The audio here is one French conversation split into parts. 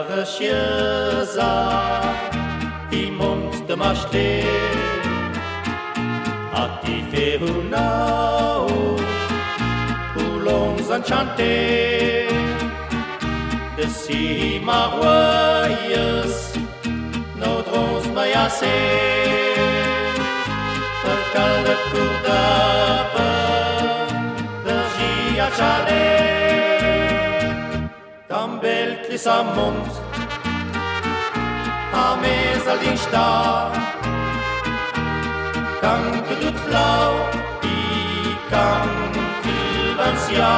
graciosa, il monde de m'acheter, a ti fait une où l'on s'enchantait, de si merveilleuse, notre onze maiassé, per cal de curdava, de gia chalet, tan bel que s'amunt, a mes al din star, can que tot flau i can qu'il vancia,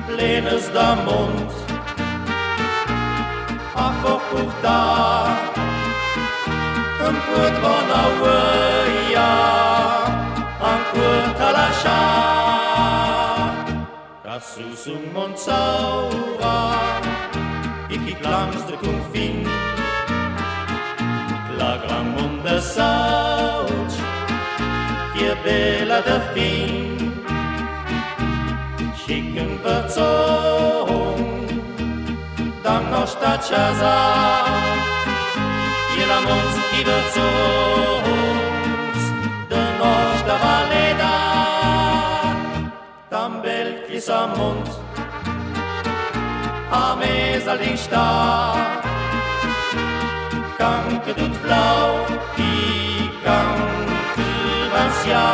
plenes d'amunt, a foc portar, un pot bona uia, un pot a l'aixar, ca sus un mont saura, i qui clancs de confin, la gran mont de sauig, qui è bella de fin, schicken bezogen, dan nostra casa, i la mont qui bezogens, de nostra valeda, tan bel qui s'amunt, a mes al din star, can que tot flau i can que vancia,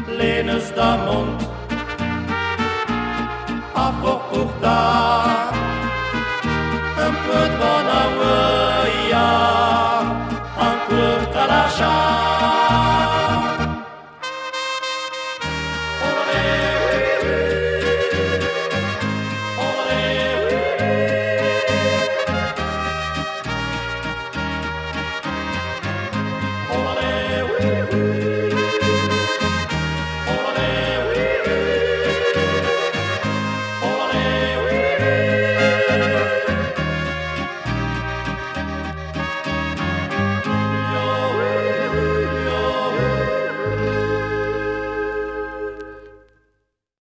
plenes d'amunt,